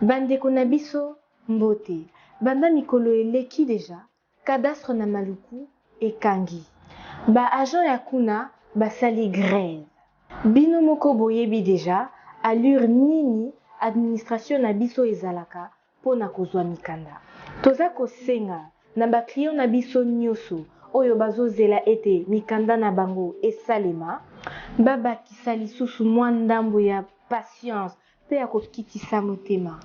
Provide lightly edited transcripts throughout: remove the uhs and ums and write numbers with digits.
Bandeko na biso mbote banda mikolo eleki deja cadastre na maluku ekangi ba agent ya kuna basali grève bino moko boyebi deja allure nini administration na biso ezalaka pona kozwa mikanda toza kosenga na ba client na biso nyonso oyo bazozela ete mikanda na bango esalema babakisa lisusu mwa ndambo ya patience pe ya kokitisa motema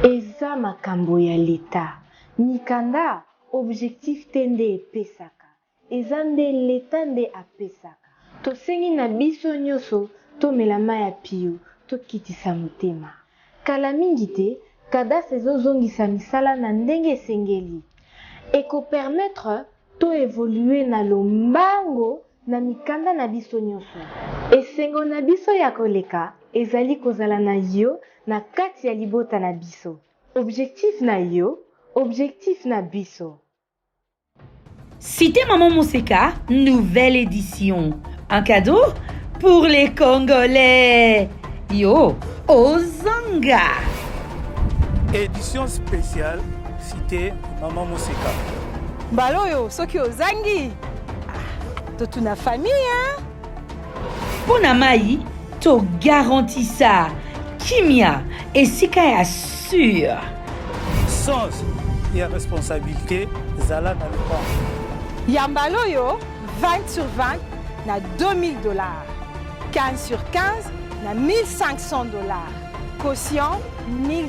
eza makambo ya leta mikanda objectif te nde epesaka eza nde leta nde apesaka tosengi na biso nyonso tomela mai ya pio tokitisa motema kala mingi te cadastre ezozongisa misala na ndenge esengeli ekopermettre to évoluer na lombango na mikanda na biso nyonso esengo na biso ya koleka ezali kozala na yo na kati ya libota na biso objectif na yo objectif na biso. Cité Maman Mousseka, nouvelle édition. Un cadeau pour les Congolais. Yo, Ozanga. Édition spéciale Cité Maman Mousseka. Baloyo, soki ozangi. Toute une famille, hein? Ponamai, to garantit ça. Kimia et Sika assure. Sens et responsabilité, Zala na le pas. Yambaloyo, 20 sur 20, na $2000. 15 sur 15, na $1500. Caution, $1000.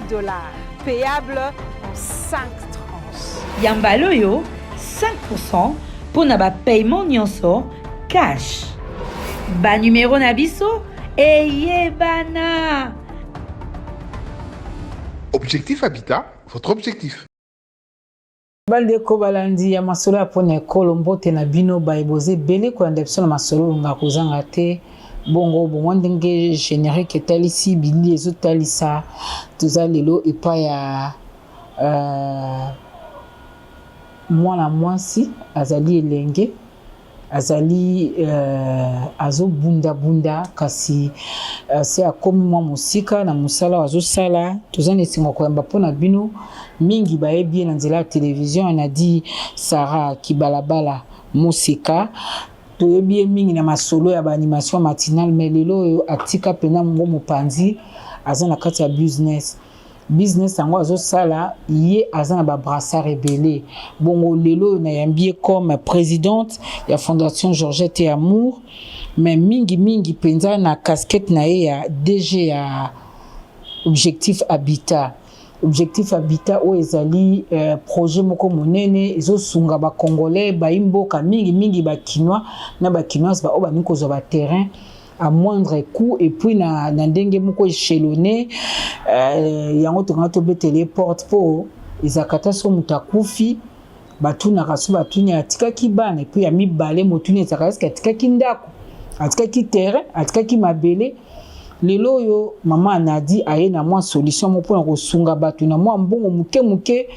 Payable en 5 tranches. Yambaloyo, 5% pour naba paiement nyonso cash. Ba numéro nabiso et yebana. Objectif Habitat, votre objectif. Bandeko balandi ya masolo ya pona ekolo mbote na bino baeboze bele kolanda biso na masolo nga kozanga te bongo bongo ndenge générique etalisi bili ezotalisa toza lelo epa ya mwana mwasi azali elenge azali azobunda kasi se akomi mwa mosika na mosala azosala toza na esengo koyamba mpona bino mingi bayebi na nzela ya télévision anadi Sarah Kibalabala Moseka toyebi mingi na masolo ya baanimation matinale mais lelo oyo atika pena mongo mopanzi aza na kati ya business yango azosala ye aza na babrassard ebele bongo lelo na yambi comme présidente ya fondation Georgette et Amour mais mingi penza na casquette na ye ya DG ya objectif habitat oyo ezali projet moko monene ezosunga ba congolais baimboka mingi bakinois na bakinoises ba oba niko zo ba terrain à moindre coût et puis na ndenge moko échelonné yango tonga to betele porte po ezakata so mutakufi batuna kaso batuni atikaki bana et puis ya mibale motuni ezakasi atikaki ndako atikaki terrain atikaki mabele lelo oyo mama anadi aye na mwa solution mo pona kosunga batu na mwa mbongo muke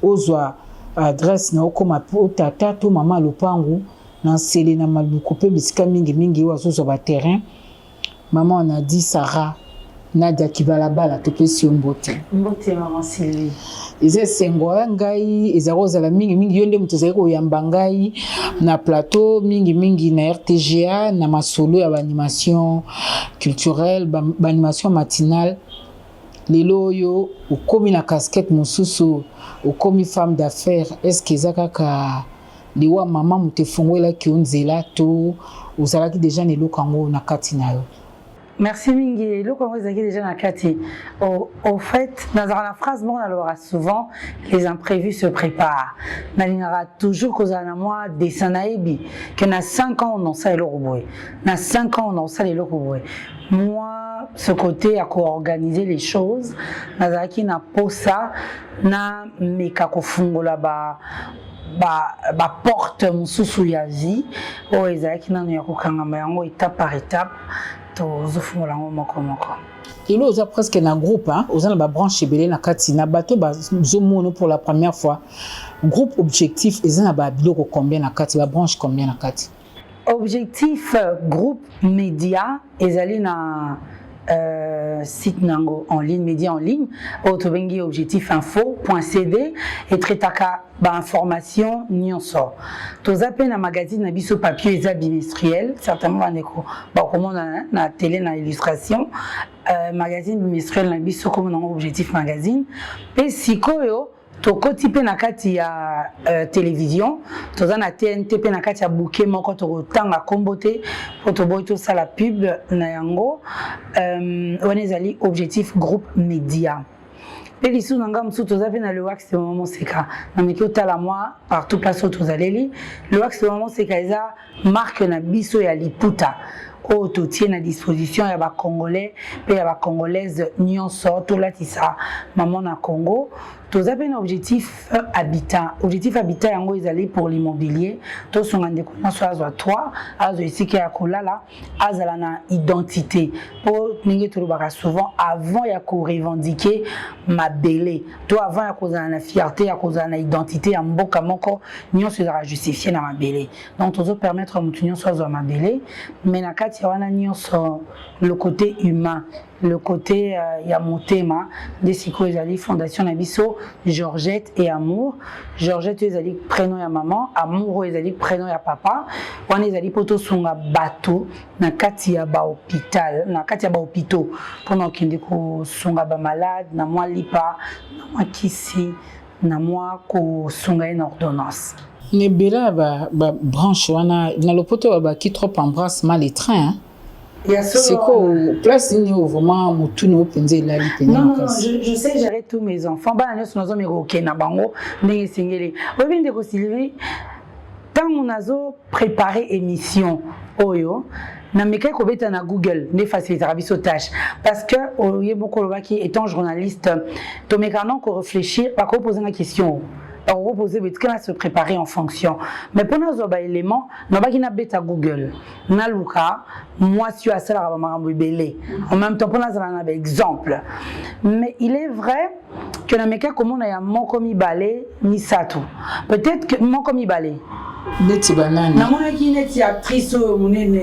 ozwa adresse na okoma po tata to mama lopangu na sele na maluko pe bisika mingi wazozo ba terrain maman anadi Sarah Nadia Kibalabala topesi mbote maman Sylvie eze sengo ngai ezarozala mingi yonde mutozali koyamba ngai na plateau mingi na RTGA na masolo ya animation culturelle animation matinale lelo oyo ukomi na casquette mosusu ukomi femme d'affaires est-ce que ezakaka liwa mama mutefongola ki onzela to ozalaki déjà ne lokango na kati na yo. Merci Mingi. Le Congrès est déjà dans la kati. Au fait, dans la phrase, on aura souvent les imprévus se préparent. On aura toujours cause à moi des sanaïbi que na 5 ans on en sait le robot. Na 5 ans on en sait le robot. Moi, ce côté à co-organiser les choses, na qui na posa na mekakofungo là-bas. Ba porte mususu ya vie o ezaki nanu ya kokangama yango étape par étape to zofungola ngo moko lelo oza presque na groupe hein oza na ba branche ebele na kati na bato bazomono pour la première fois groupe objectif eza na ba biloko combien na kati ba branche combien na kati objectif groupe média ezali na site nango en ligne, média en ligne, autobengi objectifinfo.cd et traitaka ba information nyonso. Tozape na magazine na biso papier eza bimestriel, certainement bandeko ba komona na télé na illustration. Magazine bimestriel na biso comme nango objectif magazine. Pe sikoyo tokoti pe na kati ya télévision, toza na TNT pe na kati ya bouquet moko tokotanga kombote po toboyi tosala pub na yango wana ezali objectif groupe média. Pe lisu nanga musu toza pe na le wax de maman seka na meki otala moi partout place où tozaleli le wax de maman seka eza marque na biso ya liputa oyo totie na disposition ya bacongolais pe ya bacongolaise nyonso tolatisa mama na Congo. Toza pe na objectif habitat. Objectif habitat yango ezali pour l'immobilier. Tosonga ndeko nyonso azwa 3 azwa esika ya kolala azala na identité po ndenge tolobaka souvent avant ya korevendiquer mabele to avant ya kozala na fierté ya kozala na identité ya mboka moko nyonso ezala justifié na mabele. Donc tozo permettre mutu nyonso azwa mabele mais na kati ya wana nyonso le côté humain, le côté ya motema de siko ezali fondation na biso Georgette et Amour. Georgette ezali prénom ya maman, Amour ezali prénom ya papa. Wana ezali poto sunga bateau na kati ya ba hôpital, na kati ya ba hôpitaux pour okende ko sunga ba malade na mwa lipa, na mwa kisi, na mwa ko sunga une ordonnance. Nebela ba branche wana na lopoto ba qui trop embrasse mal les trains. C'est quoi place où vraiment mutuno penze la lipena. Non, je sais gérer tous mes enfants. Ba na sono me roke na bango ndenge singeli. Obi ndeko Sylvie tant on azo préparer émission oyo na meka ko beta na Google ne facilitera biso tâche parce que oye beaucoup lobaki étant journaliste to meka non ko réfléchir pas ko poser une question. On reposer mais qu'on se préparer en fonction mais pour nos éléments non pas qui n'a bêta Google na luka moi suis à cela belé en même temps pour nous un exemple mais il est vrai que na meka comme on a un mot comme balé ni sato peut-être que mot comme balé neti banana na mona qui neti actrice monene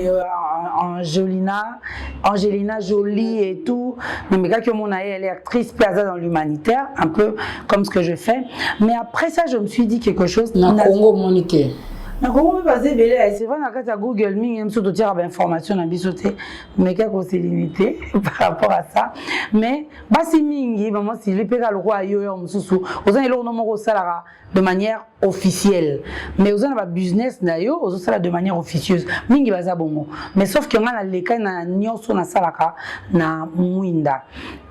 Angelina Jolie et tout. Mais quand elle est actrice plaza dans l'humanitaire, un peu comme ce que je fais. Mais après ça, je me suis dit quelque chose. Na Congo Monique. Na Congo passer belé, c'est vrai na Google mi même surtout dire information na bisoté, mais quelque c'est limité par rapport à ça. Mais basi mingi maman si le pega le roi yo mususu, ozana elo no moko salara de manière officielle. Mais ozana ba business na yo, ozosala de manière officieuse. Mingi baza bongo. Mais sauf que ngana leka na nyonso na salaka na mwinda.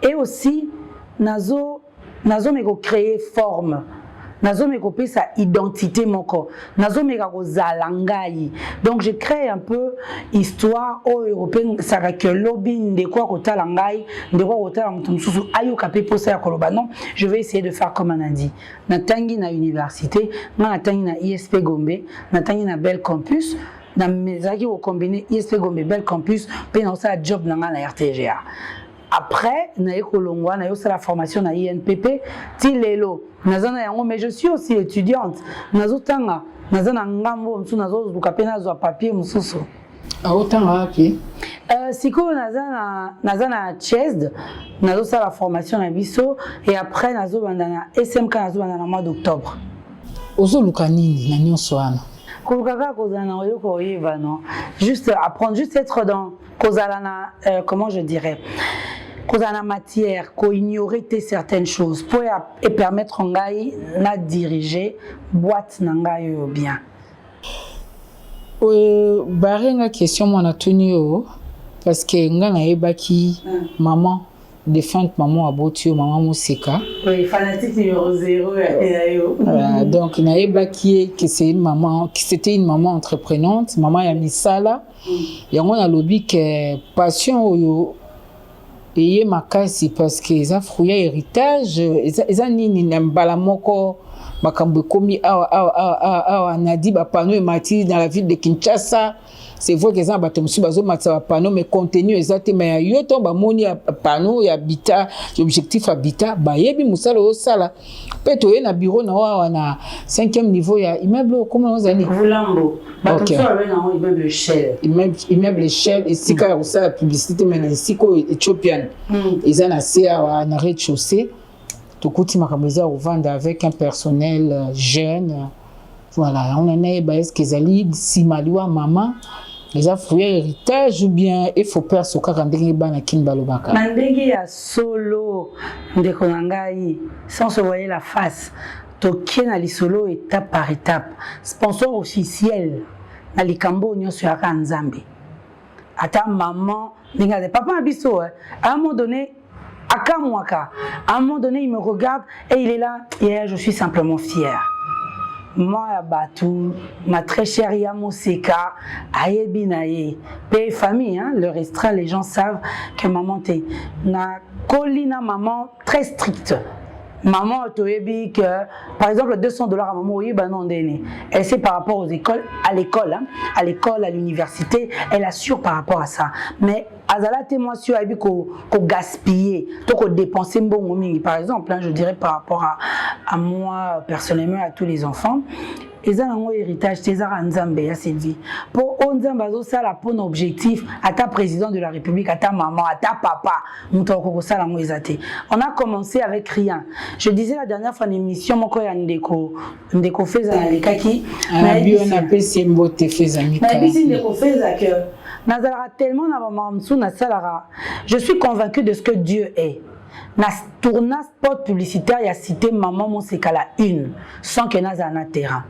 Et aussi nazo meko créer forme. Nazo meko sa identité moko. Nazo meko zalangai. Donc je crée un peu histoire au européen ça que lobby de quoi kota langai, de quoi kota mususu ayo kapé posa ya koloba non, je vais essayer de faire comme on a dit. Na tangi na université, na tangi na ISP Gombe, na tangi na Bel Campus. Dans mes amis au combiné ISP Gombe Bel Campus, pe na ça job na RTGA. Après, na ekolongwa na yo la formation na INPP ti lelo nazana yango mais je suis aussi étudiante nazotanga nazana ngambo msu nazo lukapena zo papier mususu aotanga api siko nazana CHESD nazo la formation na biso et après nazo bandana SMK nazo bandana mois d'octobre ozo luka nini na nyonso wana kolukaka kozana oyoko oyeba non juste apprendre juste être dans kozalana comment je dirais kozana matière ko ignorer certaines choses pour et permettre ngai na diriger boîte nangai bien barenga question mona tunio parce que nga na ebaki maman défunte maman abotio maman Moseka oui fanatique numéro 0 donc na ebaki que c'est une maman qui c'était une maman entreprenante maman ya misala yango na lobi que passion oyo eye makasi parce que eza fruit ya héritage eza nini na mbala moko makambo komi awa nadi ba panneau et mati dans la ville de Kinshasa. C'est vrai que ça bato musu bazo matsa ba panneau mais contenu exact mais yo to ba moni ya panneau ya habitat objectif habitat ba yebi musala o sala peto ye na bureau na wa na 5e niveau ya immeuble comment on zali Vulambo bato so avec na immeuble Shell immeuble Shell et sika ya sala publicité mais na siko éthiopienne ils na CA na rez-de-chaussée to kuti makambo za vendre avec un personnel jeune. Voilà, on en est est-ce que zali simaliwa maman les fruits héritage ou bien il faut perdre ce kaka ndenge bana kin balobaka mandenge ya solo ndeko nangai sans se voir la face tokie na lisolo étape par étape sponsor officiel na likambo nyonso ya Nzambe ata maman ndenge de papa biso à un moment donné à un moment donné il me regarde et il est là et je suis simplement fier. Moi, Batou, ma très chère Yamoseka, Ayebinaye, père famille, hein, le restreint, les gens savent que maman t'es. Na colina maman très stricte. Maman toyebi que, par exemple, $200 à maman, oui, ben non, elle sait par rapport aux écoles, à l'école, à l'université, elle assure par rapport à ça. Mais azala témoin sur abi ko gaspiller to ko dépenser mbongo mingi par exemple hein, je dirais par rapport à moi personnellement à tous les enfants eza nango héritage César Nzambe ya Sylvie pour Nzambe azo sala pour objectif à ta président de la République à ta maman à ta papa muto ko sala ngo ezate on a commencé avec rien je disais la dernière fois l'émission moko ya ndeko feza na lekaki na bio na pesi mbote feza mika na bisi ndeko feza que Nazalara tellement na maman na salara. Je suis convaincue de ce que Dieu est. Na tourna spot publicitaire y a cité maman mon c'est qu'à la une sans que nazana terrain.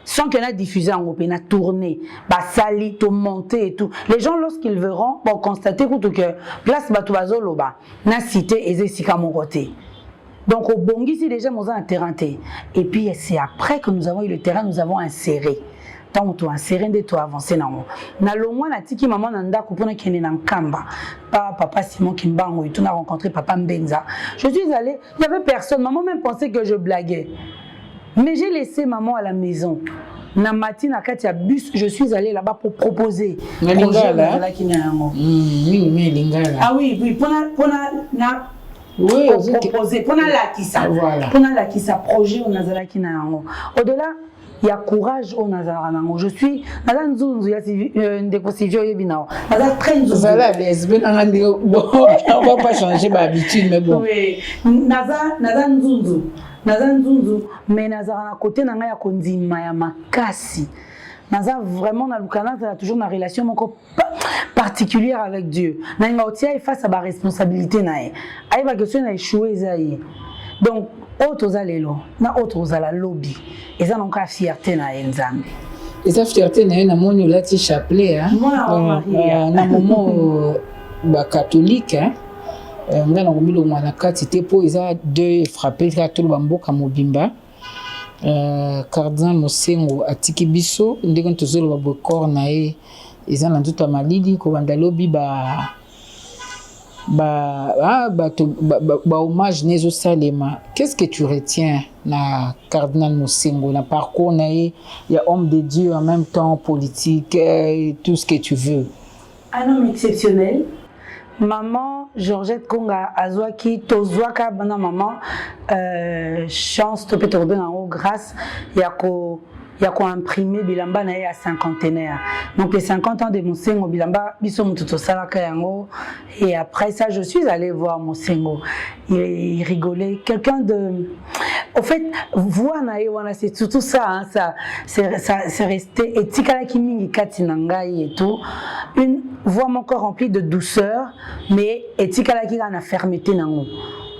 Sans que na diffusé en groupe na tourné, ba sali to monter et tout. Les gens lorsqu'ils verront vont constater que place batu bazoloba na cité ezesika mon côté. Donc au bongisi déjà nous avons un terrain et puis c'est après que nous avons eu le terrain nous avons inséré. Tant que tu as inséré de toi avancer non na longwa na tiki maman nanda kupona kene na nkamba papa Simon Kimbango et tout a rencontré papa Mbenza je suis allée il y avait personne maman même pensait que je blaguais mais j'ai laissé maman à la maison na matin à Katia bus je suis allée là-bas pour proposer lingala ah oui pona na oui proposer pona la kisa voilà pona la kisa projet on azala kina yango au-delà il y a courage au Nazaranango. Je suis Nazan Zunzu, il y a des possibilités yebinao. Nazan très Zunzu. Voilà, lesbienne, on va pas changer d'habitude, mais bon. Oui, Nazan Zunzu, mais Nazarana côté nanga ya kondima ya makasi. Nazan vraiment na lukana, ça a toujours une relation particulière avec Dieu. Nanga otia est face à sa responsabilité nae. Aïe va question na échoué zaï. Donc autres alelo na autres ala lobby et ça n'ont qu'à fierté na Nzambe et ça fierté na moni lati chapelet hein na moment ba catholique hein nga na ngomilo mwana kati te po isa deux frappé ka to bamboka mobimba cardinal Mosengo atiki biso ndenge tozolo ba bokor na e isa na nduta malili ko banda lobby hommage nezo salema. Qu'est-ce que tu retiens na cardinal Mosengo na parcours na il y a homme de Dieu en même temps politique tout ce que tu veux. Un homme exceptionnel. Maman Georgette Konga Azwaki Tozwaka bana maman chance to peut en grâce il y a quoi imprimé bilamba na ya cinquantenaire donc les 50 ans de Mosengo bilamba biso mututo salaka yango et après ça je suis allée voir Mosengo il rigolait quelqu'un de au fait voix na wana c'est tout ça hein, ça c'est resté etikala kimingi kati nangai et tout une voix encore remplie de douceur mais etikala ki na fermeté nango.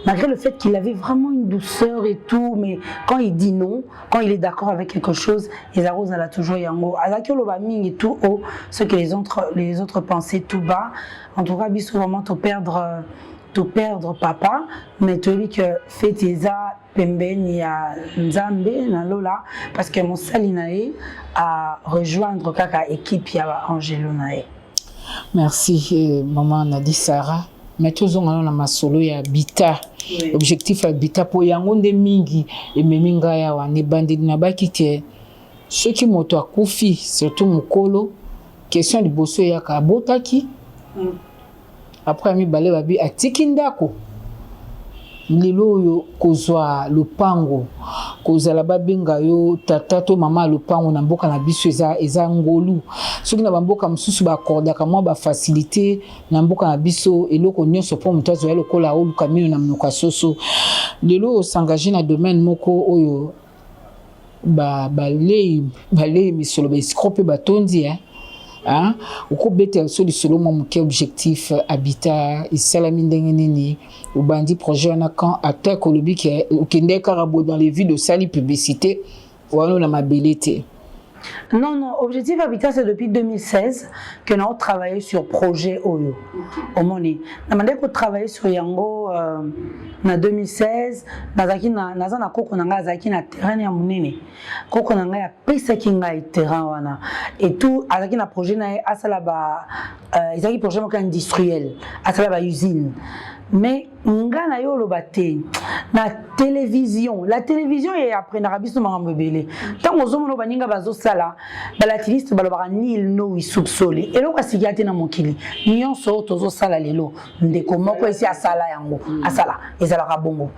Malgré le fait qu'il avait vraiment une douceur et tout, mais quand il dit non, quand il est d'accord avec quelque chose, Isarose elle a toujours yango. Alaki olobaming et tout haut, ce que les autres pensaient tout bas. En tout cas, bisou vraiment te perdre papa, mais tu dis que fait eza pembeni ya Nzambe na lola parce que mon salinae a rejoindre kaka équipe ya Angelo nae. Merci maman Nadi Sarah. mais tozonga na masolo ya habitat. Objectif habitat po yango nde mingi ememi ngai awa ne bandeli na baki ke soki moto akufi surtout mokolo question liboso eyaka abotaki après mibale babi atiki ndako lelo oyo kozwa lupango kozala babenga yo tata to mama lupango na mboka na biso eza ngolu soki na bamboka mosusu baakordaka mwa bafacilité na mboka na biso eloko nyonso mpo moto azoya lokola oluka mino na monoko ya soso lelo osengage na domaine moko oyo balei misolo baescro mpe batondi okobeta so lisolo mwa moke objectif habitat esalami ndenge nini obandi projet wana quand attaque olobi ke okende kaka boye dans les villes osali publicité wana na mabele te. Non, non, Objectif Habitat, c'est depuis 2016 que nous avons travaillé sur projet Oyo. Au Moni. Nous avons travaillé sur Yango en 2016. Nous avons travaillé sur terrain ya munene. Koko nanga ya pesa kinga terrain et tout avec un projet na asala ba ezaki projet moko industriel, asala ba usine. Mais ngana yo lobate na télévision, la télévision est après na rabiso mangambo belé tant ozomono baninga bazo sala balatiliste balobara nil no wisupsole et loko asigiate na mokili nyonso tozo sala lelo ndeko moko esi asala yango asala ezala kabongo.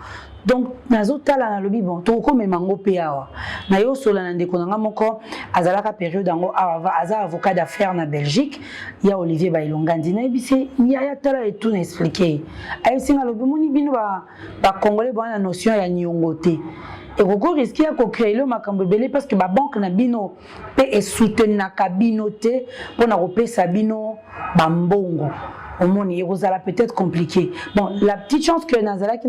Donc nazo tala na lobi bon to ko memango pe awa na yo sola na ndeko nanga moko azalaka période yango awa aza avocat d'affaires na Belgique ya Olivier Bailonga ndina ebise ya tala et tout expliquer ay singa lobi moni bino ba congolais ba na notion ya nyongote et ko risque ya ko créer le makambo belé parce que ba banque na bino pe e soutenir na kabino te pona ko pesa bino ba mbongo. Au monde, il peut-être compliqué. Bon, la petite chance que Nazalaki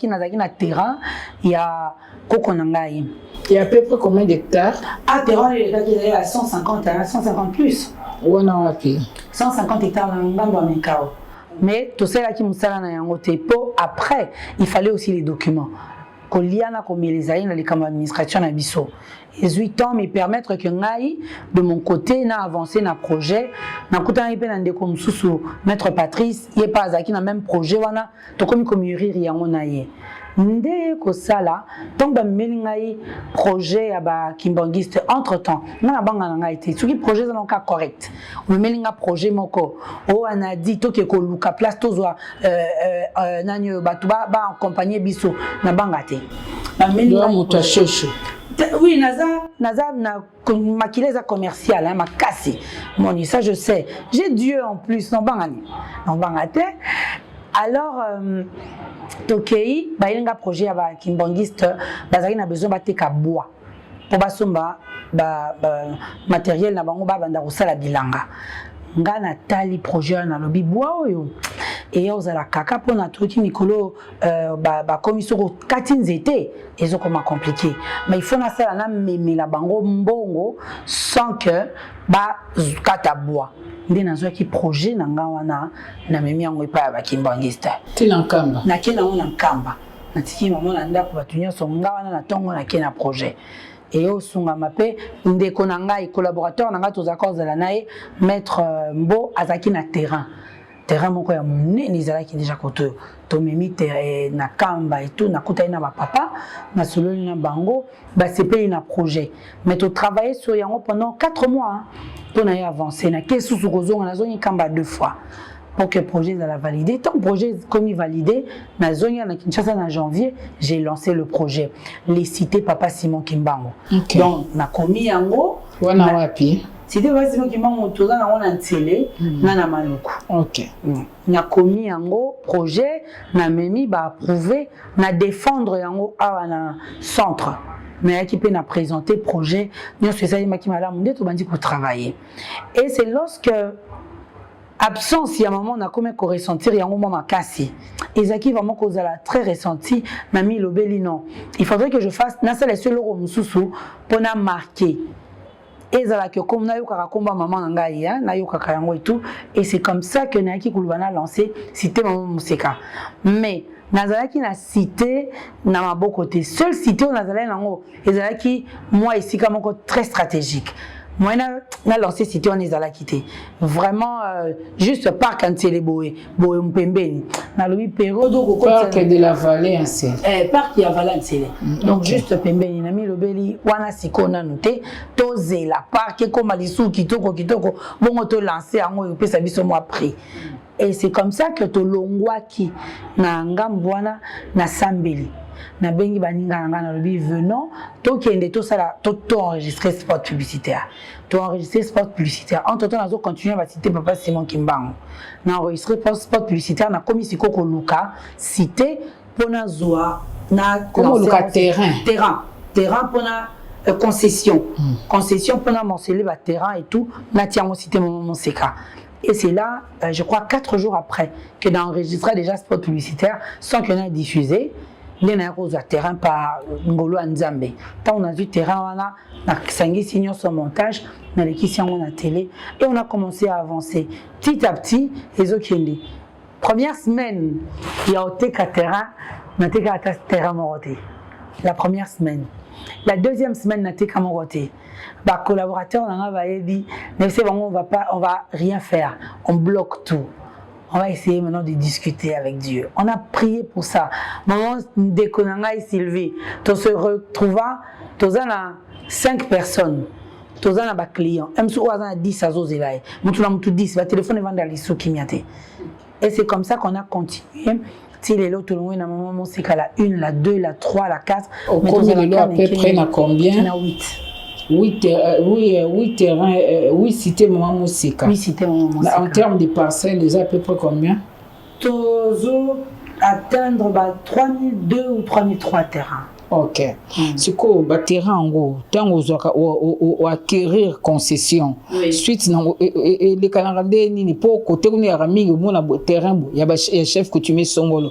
na terrain, il y a Kokonangaï. Il y a à peu près combien d'hectares? Ah, terrain, il est à 150 plus. Ou on a appelé 150 hectares dans le Mikao. Mais tout ça, après, il fallait aussi les documents. Koliana comme les aïens les camarades d'administration na biso. 18 ans me permettre que ngai de mon côté na avancer na projet na kutana ipe na ndeko mususu maître Patrice yé pas azaki na même projet wana to komi komuriri yango na ye nde ko sala donc ba melingai projet ya ba kimbangiste entre temps na banga na ngai te soki projet za ka correct o melinga projet moko o anadi to ke ko luka place to zwa nanyo batu ba accompagner biso na banga te ba melinga moto chouchou. Oui, Naza na maquilleza commercial, hein, ma cassé. Mon ça je sais. J'ai Dieu en plus, non bangani. Non bangate. Alors Tokei, ba yenga projet ba kimbangiste, bazaki na besoin ba teka bois. Pour basomba ba matériel na bango ba banda kosala bilanga. Nga na tali projet na lobi bois oyo. Et aux la kaka pour na truc mikolo ba commission katinzete ezo comme compliqué mais il faut na ça na meme la bango mbongo sans que ba kata bois ndé nazo ki projet na nga wana na meme yango pa ba kimbangista tina nkamba na kena wana nkamba na tiki maman na ndako batunya so nga wana na tongo na kena projet et au sunga mape ndeko na ngai collaborateur na nga tozaka ozala nae maître Mbo azaki na terrain moko ya munene ezalaki déjà koto to memi na kamba et tout na kutaina na ba papa na sololi na bango ba sepeli na projet mais to travailler sur yango pendant 4 mois pour na avancer na kesu sukozonga na zoni kamba 2 fois pour que le projet soit validé. Tant que le projet est validé, na Kinshasa en janvier, j'ai lancé le projet. Les cités Papa Simon Kimbango. Okay. Donc, na commis yango. Wana wapi? Cité Papa Simon Kimbango, tout ça na on télé, na maluku. Ok. Na commis yango projet, na memi ba approuvé, na défendre yango à na centre. Mais qui peut na présenter projet, nous c'est ça qui m'a demandé tout bandi pour travailler. Et c'est lorsque absence, il y a un moment, on a comme qu'on ressentir, il y a un moment, on a cassé. Et Zaki, vraiment, qu'on a très ressenti, m'a mis le belli, non. Il faudrait que je fasse, n'a pas les seuls euros, moussou, pour n'a marqué. Et Zaki, comme n'a eu qu'à combat maman n'angaïa, n'a eu qu'à yango et tout. Et c'est comme ça que Naki Kouloubana a lancé, cité maman Mousseka. Mais, Nazalaki n'a cité, n'a ma beau côté. Seule cité où Nazalaki n'a pas, et Zaki, moi, ici, comme encore très stratégique. Moi, na lancé cité on ezala quitté. Vraiment juste parc Antele boé mpembeni. Na lobi pero do parc de la Vallée en Sel. Parc ya Vallée en Sel. Donc juste pembeni na mi lobeli wana sikona noté tozela parc comme alisu kitoko bongo to lancer yango pesa biso mo après. Et c'est comme ça que to longwaki na ngambwana na sambeli. Na bengi baninga na lobi venons to kende to sala to enregistrer spot publicitaire. To enregistrer spot publicitaire. Entre temps nazo continuer à citer papa Simon Kimbango. Na enregistrer spot publicitaire na komi sikoko luka cité pona zoa na comment luka terrain pona concession. Concession pona morceler ba terrain et tout na tiango cité mon seka. Et c'est là, je crois 4 jours après, que j'ai enregistré déjà spot publicitaire sans qu'on ait diffusé. Il y a un terrain par Ngolo Nzambe. Tant on a du terrain, on a 5 signaux sur montage, on a l'équipe on a télé, et on a commencé à avancer. Petit à petit, les autres qui première semaine, il y a un terrain, on a terrain moroté. La première semaine. La deuxième semaine, on a été camoroté. Bah, collaborateur, on va rien faire. On bloque tout. On va essayer maintenant de discuter avec Dieu. On a prié pour ça. Maman, Dekonanga et Sylvie, tu se retrouves, tu as 5 personnes. Tu as un client. Tu as 10 à Zozelaï. Tu as 10. Le téléphone est vendu à l'issue qui m'y a été. Et c'est comme ça qu'on a continué. Si les lots, tout le monde, maman, c'est qu'à la 1, la 2, la 3, la 4. Combien de lots à peu près, na combien? Il y en a 8. 8 terrains, 8 cités Maman Moussika. 8 cités Maman Moussika. En termes de parcelles, déjà à peu près combien? Tozo atteindre 3002 ou 3003 terrains. Ok. C'est quoi le terrain en gros? Tant qu'on acquérir concession. Suite, les Canadiens, ni pour côté où il y a un terrain, il y a un chef coutumier Songolo.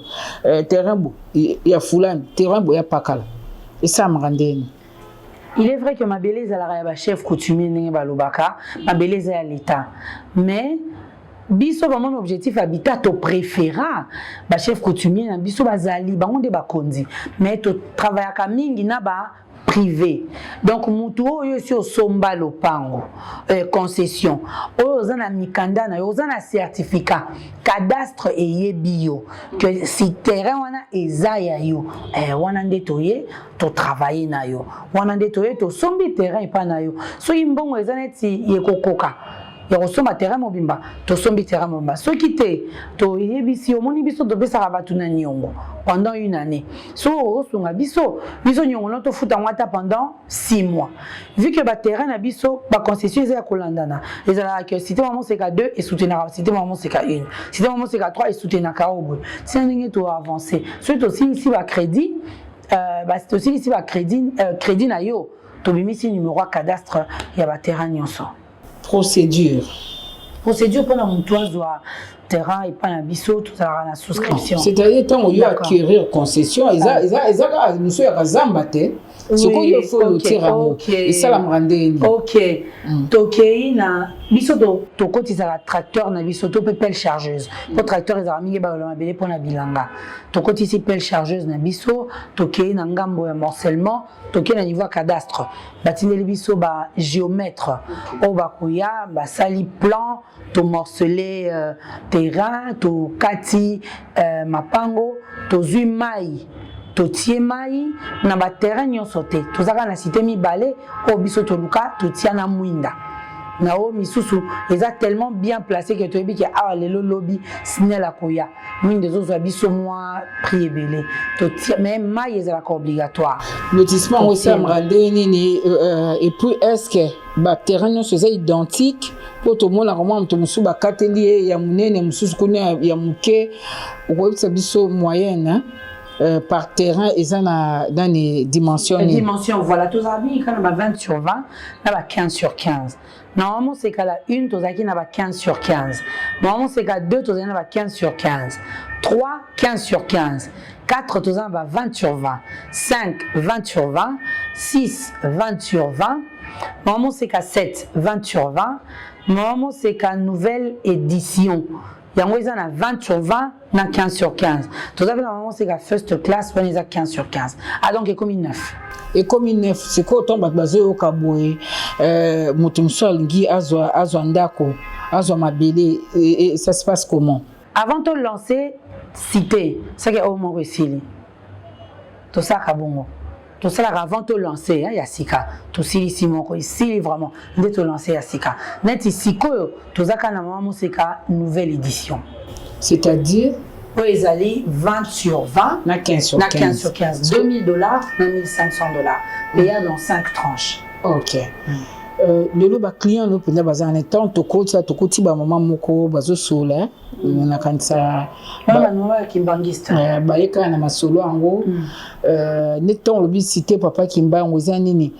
Terrain, il y a Foulane, terrain, il y a Pakala. Et ça me rendait. Il est vrai que ma belle est la chef coutumier Balobaka, ma belle est à l'État. Mais, biso ba mon objectif habitat to préféra ba chef coutumier na biso bazali ba onde ba konzi mais to travailler ka mingi na ba privé. Donc mutu oyo si osomba lopango concession oyo ozana mikanda na yo ozana certificat cadastre et bio que si terrain wana ezaya yo wana ndetoye to travailler na yo wana ndetoye to sombi terrain pa na yo so imbongo ezana ti yekokoka ya kosomba terrain mobimba to sombi terrain mobimba so kité to yebisi omoni biso to besa rabatu na nyongo pendant une année so osonga biso nyongo no to futa ngata pendant 6 mois vu que ba terrain na biso ba concession ezala kolandana ezala que cité maman c'est ka 2 et soutenir cité maman c'est ka 1 cité maman c'est ka 3 et soutenir ka obo c'est un ligne to avancer so to aussi ici ba crédit c'est aussi ici ba crédit na yo to bimisi numéro cadastre ya ba terrain nyonso. Procédure pour la montoise ou terrain et pas la biseau tout ça la souscription. C'est-à-dire tant qu'il y a acquérir concession nous sommes à Zambate ce qu'il faut le tirer et ça la me ok tokei na biso to kotisa tracteur na biso to pelle chargeuse pour tracteur ils ont mis ba la belé pour na bilanga to kotisi pelle chargeuse na biso tokei na ngambo ya morcellement tokei na niveau cadastre batindeli biso ba géomètre o ba kuya ba sali plan to morceler terrain to kati mapango to zui mai to tie mai na ba terrain nyonso te tozaka na cité mibale o biso to luka to tia na mwinda na o misusu eza tellement bien placé que to yebi ki awa lelo lobby sinela koya mwinda zo biso moi prix ebele to tia même mai ezalaka obligatoire lotissement aussi amrande nini et puis est-ce que ba terrain nyonso eza identique pour tout le monde vraiment to musu ba kateli ya munene mususu kuna ya muke okoyebisa biso moyenne par terrain et ça dans les dimensions. Les dimensions, voilà, tous amis, quand on a 20 sur 20, on a 15 sur 15. Normalement, c'est qu'à la 1, tous amis, on a 15 sur 15. Normalement, c'est qu'à 2, tous amis, on a 15 sur 15. 3, 15 sur 15. 4, tous amis, on a 20 sur 20. 5, 20 sur 20. 6, 20 sur 20. Normalement, c'est qu'à 7, 20 sur 20. Normalement, c'est qu'à nouvelle édition. Il y a 20 sur 20, on a 15 sur 15. Tout à fait, normalement, c'est la first class, on a 15 sur 15. Ah, donc, il y a comme une 9. et comme une neuf c'est quoi autant bazo kaboé moto muso alingi azwa ndako azwa mabele et ça se passe comment avant de lancer cité c'est que au moins resili tout ça kabongo tout ça avant de lancer yasika tout ici mon ici vraiment de te lancer yasika net ici ko tout ça kana maman musika nouvelle édition c'est-à-dire oui, ils allaient 20 sur 20, na 15 sur 15. 15 sur 15, $2000, na $1,500, payable en 5 tranches. Ok. Le client no penda baza en temps to koti ba maman moko bazo sola na kanisa ba maman kimbangiste ba yeka na masolo ango ne temps lobi cité papa kimbango za nini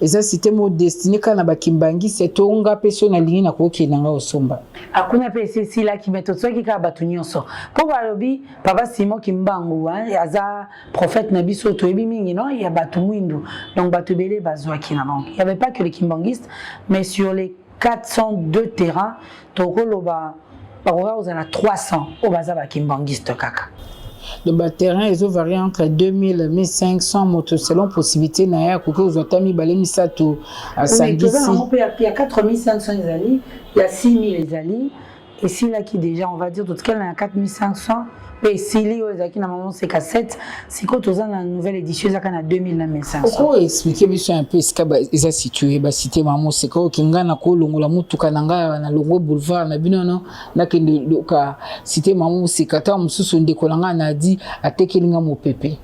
eza cité mo destiné kana ba kimbangiste to nga peso na lingi na ko kenanga osomba akuna pesi sila kimeto tsoki ka batu nyonso po balobi papa Simon Kimbangu aza prophète na biso to ebi mingi non il y a batu mwindu donc batu belé bazwa kina non il y avait pas que les kimbangistes mais sur les 402 terrains to koloba bakoka ozana 300 o baza ba kimbangiste kaka. Le terrain ils ont varié entre 2000 et 1500 motos selon possibilité na ya ko aux otami balé misato à Sangisi. Il y a 4500 les alliés, il y a 6000 les alliés et si là qui déjà on va dire tout cas il y a 4500 et si li aux qui normalement c'est cassette si quand on a une nouvelle édition ça quand a 2000 na 1500. Pourquoi expliquer monsieur un peu ce que ils situé ba cité maman c'est quoi kinga na ko longola mutuka nanga na longo boulevard na binono na ke ka cité maman c'est kata mususu ndekolanga na di atekelinga mo pepe.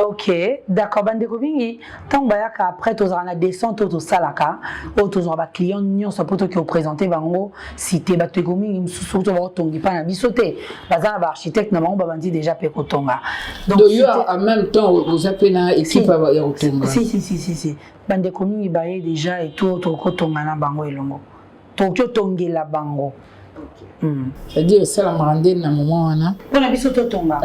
Ok, d'accord. Bandeko bingi, tant bayaka après tu auras la descente au salaka, ou tu auras client nyon sa poto qui représenter bango cité bateko mingi surtout ba tongi pa na bisoté. Bazana ba architecte na bango ba bandi déjà pe kotonga. Donc en même temps vous appelez na équipe ya kotonga. Si. Bandeko mingi baye déjà et tout to kotonga na bango elongo. Tokyo tongela bango. C'est-à-dire ça la marande na moment wana. Pona biso to tonga.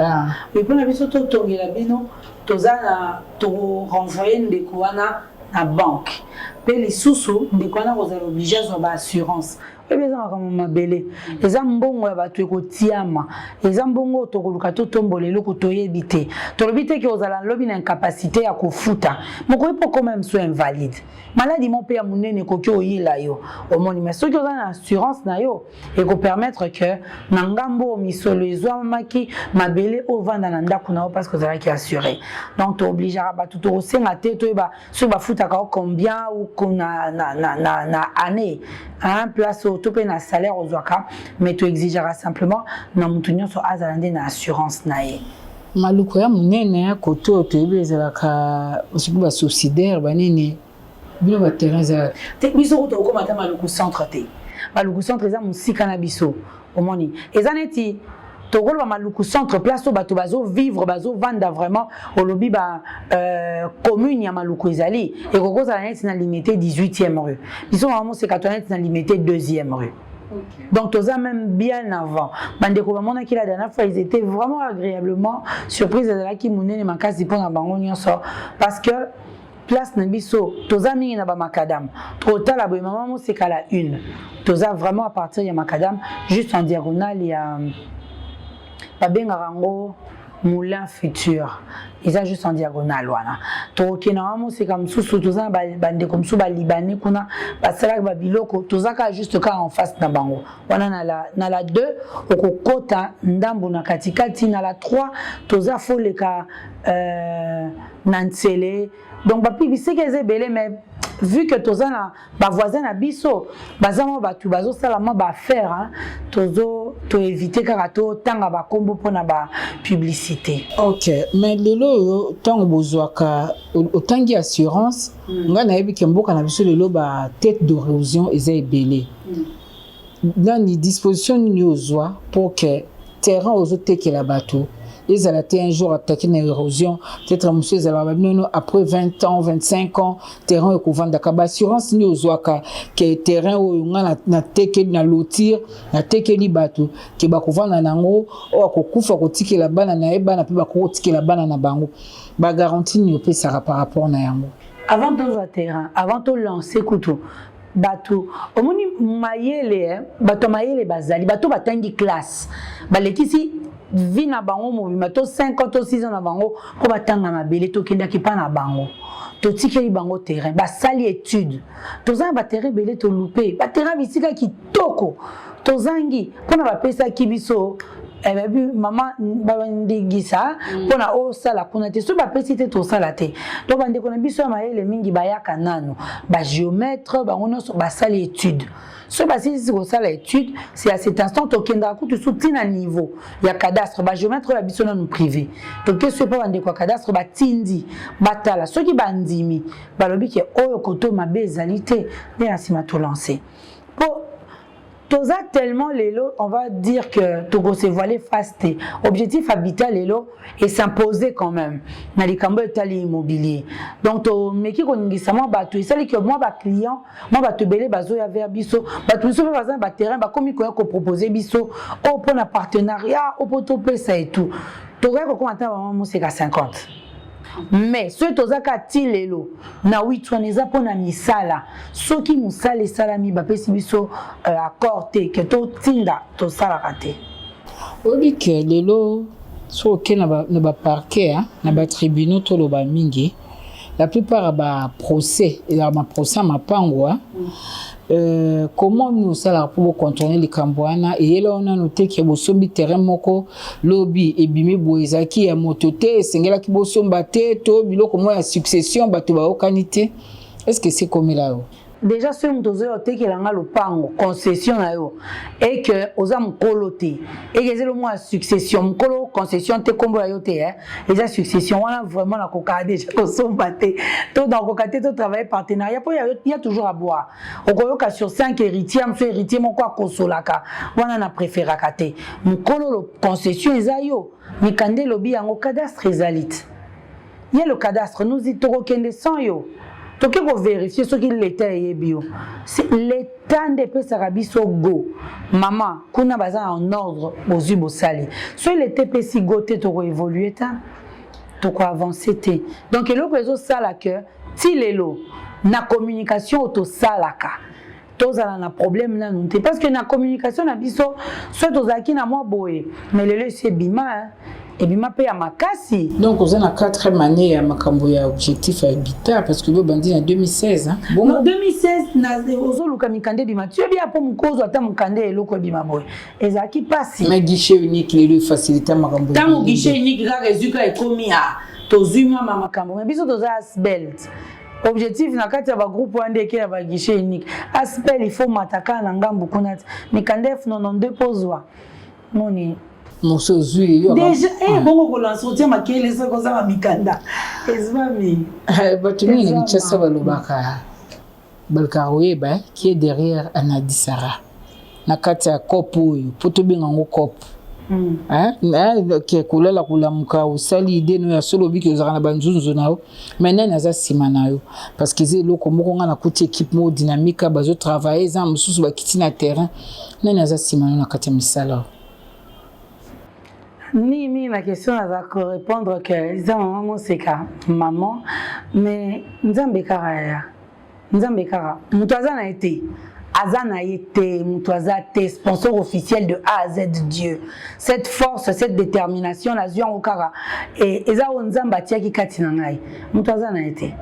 Et pona biso to tongela bino tozana to renvoyer ndeko wana na banque. Pe les sous ndeko wana kozala obligé zo ba assurance. Ebeza kama mabele. Eza mbongo ya batu ekotiama. Eza mbongo to koluka to tombolelo ko toyebite. To lobite ki ozala lobi na incapacité ya kofuta. Moko epo quand même soit invalide. Maladie mon père munene ko ki oyila yo. Omoni mais soki ozala na assurance na yo et ko permettre que na ngambo misolo ezwa maki mabele o vanda na ndako na parce que ozala ki assuré. Donc to obligera batu to senga te to ba so ba futa ka combien ou na année hein place tout pe na salaire aux waka mais tu exigeras simplement na mutunyo so azalande na assurance nae maluko ya munene ya koto to ebezela ka osukuba subsidiaire banini bino ba terrain za te biso to ko mata maluko centre te maluko centre za musika na biso omoni ezaneti tokolo maluku centre place to bato bazo vivre bazo vanda vraiment au lobby ba commune ya maluku ezali et koko za net na limité 18e rue biso vraiment c'est katonet na limité 2e rue. Okay. Donc tous même bien avant bandeko bamona ki la dernière fois ils étaient vraiment agréablement surpris de la ki munene makasi pona bango nyonso parce que place na biso toza mingi na ba macadam total aboy maman c'est kala une toza vraiment à partir ya macadam juste en diagonale il y a Babengarango Moulin Futur. Ils sont juste en diagonale. Tokinamo c'est comme sous tout ça, bande comme sous Libanais, kuna, basala babiloko, tout ça juste quand en face na bango. Wana na la 2, au kota ndambu na katikati na la 3, tout ça faut les cas nansele. Donc bapi c'est que c'est belé mais vu que tozana ba voisin na biso bazamo batu bazo salama ba faire hein tozo to éviter karato tanga ba kombo pona ba publicité. OK, mais lelo tango bozwaka otangi assurance nga na yebi kemboka na biso lelo ba tête d'érosion eza ebelé. Dans les dispositions nyozwa pour que terrain ozotekela bato ils allaient un jour attaquer une érosion peut-être monsieur non après 20 ans 25 ans terrain et couvert d'akaba assurance ni ozwaka que terrain o nga na teke na lotir na teke li bato ke ba couvert na nango o akokufa kotikela bana na eba na pe ba kotikela bana na bango ba garantie ni opesa par rapport na yango avant de terrain avant de lancer couteau bato omoni mayele bato mayele bazali bato batangi classe balekisi vie na bango mobima to 5 ans to 6 ans na bango po batanga mabele to kenda ki pa na bango to tikeli bango terrain ba sali étude to za ba terrain belé to loupé ba terrain bisika kitoko to zangi pona ba pesa ki biso maman babandingisa pona o sala kuna te so ba pesi te to sala te to bande kona biso ya mayele mingi bayaka nano ba géomètre bango nyonso ba sali étude so ba sisi ko sala étude c'est à cet instant to kenda ku tu soutien à niveau ya cadastre ba géomètre ya biso nanu privé to ke so pa bande ko cadastre ba tindi batala so ki bandimi balobi ke oyo koto mabe ezali te bien asima to lancer po Toza tellement l'élo, on va dire que Togo s'est voilé fasté. Objectif habitat l'élo et s'imposer quand même. Dans les cambo étalés immobilier. Donc to meki koningisa moi bato isali que moi ba client, moi ba te belé bazo ya vers biso, ba tout so par exemple ba terrain ba komi ko proposer biso au pour un partenariat, au pour to ça et tout. Toga ko commenter vraiment moi c'est qu'à 50. Mais ce tozaka tilelo na witwaneza pona misala soki musala salami ba pesi biso accord te que to tinda to sala raté obi ke lelo so ke na ba parquet na ba tribunaux to lo ba mingi la plupart ba procès et ma procès ma pango comment nous ça pour contrôler les camboana et là on a noté que bosombi terrain moko lobby et bimi boezaki ya mototé sengela ki bosomba te to biloko mo ya succession bato ba okanité est-ce que c'est comme là déjà ce mtozo yote ki langa lopango concession na yo et que oza mkoloté et que c'est le mois succession mkolo concession te kombo ya yote et ça succession wana vraiment na koka déjà kosomba te to dans kokate to travailler partenariat pour il y a toujours à boire okoyoka sur 5 héritiers mso héritier moko akosolaka wana na préféraka te mkolo lo concession ezayo mikande lobi yango cadastre ezalite il y a le cadastre nous y tokokende sans yo donc il faut vérifier ce qu'il l'était et bio. C'est l'état de pesara biso go. Maman, kuna baza en ordre aux yeux sali. Soit il était pesi go te to évoluer ta, to ko avancer te. Donc il réseau sala que ti lelo na communication auto salaka. Tozala na problème na nunte parce que na communication na biso soit tozaki na moi boé mais lelo c'est bima et bima pe ya makasi. Donc on a 4e année à makambo ya objectif habitat parce que le bandit en 2016 bon en 2016 na ozoluka mikande bima tu bien pour mukozo ata mukande eloko bima boy ezaki pasi mais guichet unique le faciliter makambo tant guichet unique ga résultat ekomi a tozuma makambo mais biso toza asbelt objectif na kati ya ba groupe wande ke ya ba guichet unique aspel il faut mataka na ngambu kuna mikande F92 pozwa noni Moso zui déjà bongo ko lancer tia makele ça ko za mikanda ezvami batumi ni chasa balobaka balkaroyeba qui est derrière Anadi Sarah na kati ya kopo oyo poto benga ngo kopo ke kolela kulamuka usali ide no ya solo biki ozaka na banzunzu nao maintenant naza sima na yo parce que c'est loko moko nga na kuti équipe mo dynamique bazo travailler za mususu bakiti na terrain nani naza sima na kati misala Ni la question à répondre que ça maman c'est ka maman mais nzambe kara mutaza na été azana été mutaza te sponsor officiel de A à Z Dieu cette force cette détermination la zion okara et eza nzamba tiaki kati na ngai mutaza na été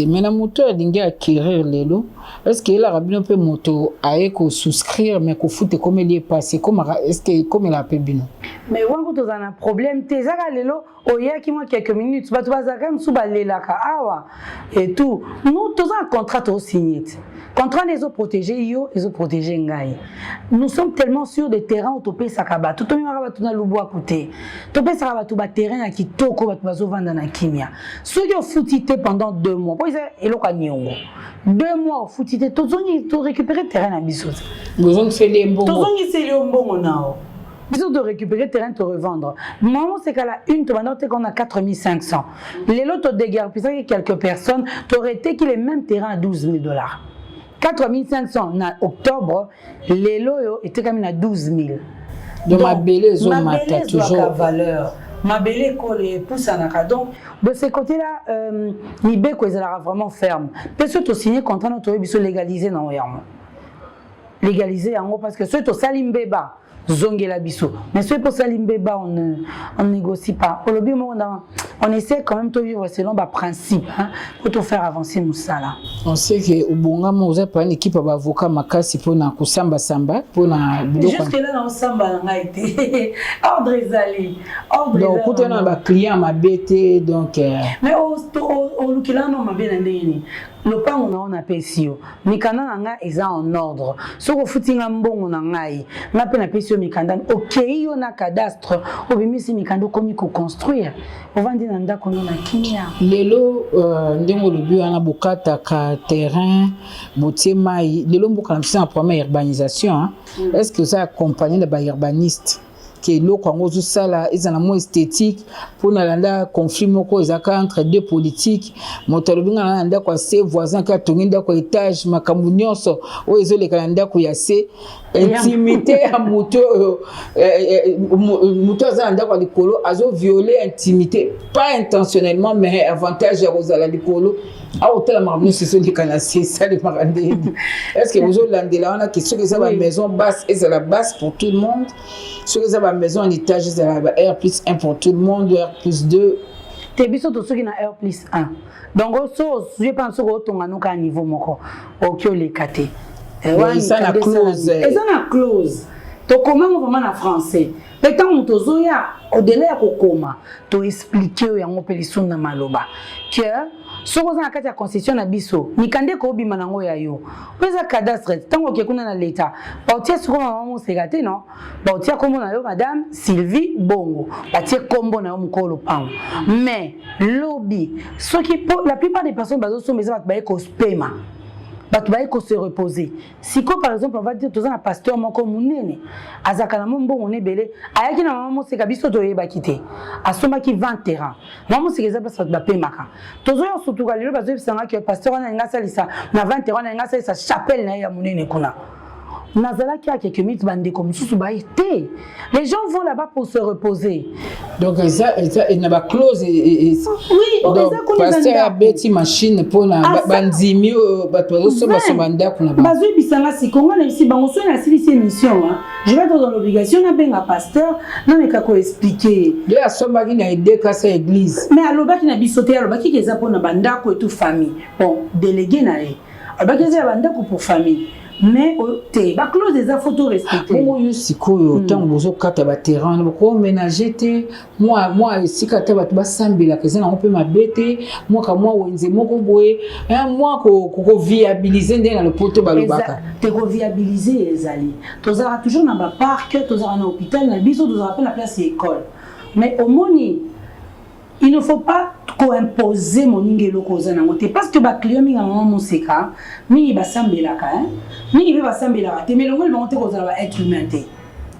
mais na moto alingi acquérir lelo est-ce que la rabino peut moto aeko souscrire mais ko foute comme il est passé comme est-ce que comme il a peu bino mais wango to un problème te zaka lelo oyaki moi quelques minutes ba to bazaka msuba lelaka awa et tout nous tous un contrat to signé contrat les autres protéger yo les autres protéger ngai nous sommes tellement sûrs des terrains autopé sakaba tout mi maraba tuna lubu à côté topé sakaba to ba terrain ya kitoko ba bazo vanda na kimia ceux qui ont foutité pendant 2 mois pour ils eloko nyongo 2 mois foutité tozongi to récupérer terrain na biso besoin de faire les mbongo tozongi c'est le mbongo nao biso de récupérer terrain te revendre maman c'est qu'à la une to banda qu'on a 4500 les lots de guerre puis quelques personnes t'aurais été qu'il est même terrain à $12,000 4500 en octobre, les lots étaient quand même à 12 000. Donc ma belle zone toujours valeur. Ma belle colle pousse en accord. Donc de ce côté-là, Nibeko est vraiment ferme. Peut-être que signer contrat notre biso légalisé non légalisé en gros parce que ceux to salimbeba zongela biso. Mais ce pour ça limbeba on négocie pas. Au lobby on essaie quand même de vivre selon les principes hein, pour te faire avancer Moussala. On sait que au Bongama vous avez une équipe d'avocats makasi pour na kusamba samba pour na jusque là dans samba on a été ordre ezali ordre donc quand on a un client ma bête donc mais au lukila non ma bien ndeni le pas on a pesio mikanda nga eza en ordre soko futinga mbongo na ngai nga pe na pesio mikanda OK yo na cadastre obimisi mikanda komi ko construire ovandi na ndako na kimia lelo ndenge lobi wana bokata ka terrain botiema lelo mboka na sa première urbanisation hein? Est-ce que ça accompagné de ba urbaniste que lo kwango zo sala ezana mo esthétique pour na landa conflit moko ezaka entre deux politiques motolobinga na landa kwa se voisin ka tonginda kwa étage makambu nyonso o ezoleka na ndako ya se intimité ya moto moto za ndako likolo azo violer intimité pas intentionnellement mais avantage ya kozala likolo a hôtel marmou c'est ce qui kana c'est ça le marandé est-ce que vous landela on a question que ça va maison basse et c'est la basse pour tout le monde ce que ça va maison en étage c'est la R+1 pour tout le monde R+2 te biso to soki na R+1 donc je pense que otonga no ka niveau moko okyo le kate ça na close et ça na close to comment vraiment en français mais tant on tozoya au-delà ya kokoma to expliquer yango peliso na maloba que soko za kati ya constitution na biso mikande ko bima nango ya yo pesa cadastre tango ke kuna na leta bautia soko mama sekate non bautia kombo na yo madame Sylvie Bongo batie kombo na yo mukolo pango mais lobby soki la plupart des personnes bazo so meza ba ko spema bato baye ko se reposer siko par exemple on va dire toza na pasteur moko munene azaka na mbongo ne belé ayaki na mama seka biso to yeba kité asoma ki 20 terrain mama seka za place ba pemaka tozo yo sutuka lelo bazo bisanga que pasteur na nga salisa na 20 terrain na nga salisa chapelle na ya munene kuna nazala qui a quelques minutes bande comme sous baïté les gens vont là-bas pour se reposer donc ça il n'a pas close oui donc pasteur beti machine pour na bandimi bato so basomanda kuna bazo bisanga si kongo na si bango so na si émission hein je vais dans l'obligation na benga pasteur na meka ko expliquer de la somba qui na aider kasa église mais aloba ki na bisoté aloba ki keza pour na bandako et tout famille bon délégué na e aloba keza bandako pour famille mais te ba close des photos respectées bongo yo sikoyo tango bozo kata ba terrain ko ménager te moi sika ta ba basambela kezana on peut mabete moi ka moi wenze moko boye moi ko viabiliser ndena le poto balobaka te ko viabiliser ezali tozara toujours na ba parc tozara na hôpital na biso tozara pe na place école mais au moni il ne faut pas imposer mon ingelo koza na ngote parce que ba client minga mon seka mi ba sambela ka mi ba sambela te mais le monte koza ba être humain te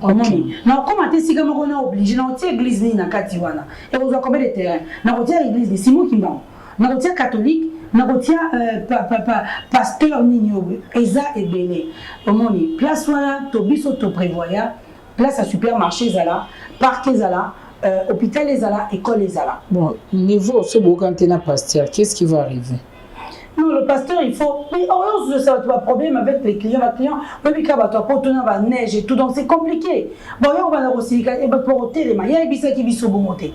omoni na comment te sika moko na obligé na otie église ni na kati wana et ozo combien de terrain na otie église de Simon Kimba na otie catholique na otie pasteur ninyo eza ebele omoni place wana to biso to prévoya place à supermarché zala parc zala hôpital les ala, école les ala. Bon, niveau ce beau quand tu es pasteur, qu'est-ce qui va arriver? Non, le pasteur, il faut. Mais on ça tu as problème avec les clients, oui, quand tu as pas tourné la neige et tout, donc c'est compliqué. Bon, on va aussi, et ben pour ôter les mains, il y a des qui vivent sur bon côté.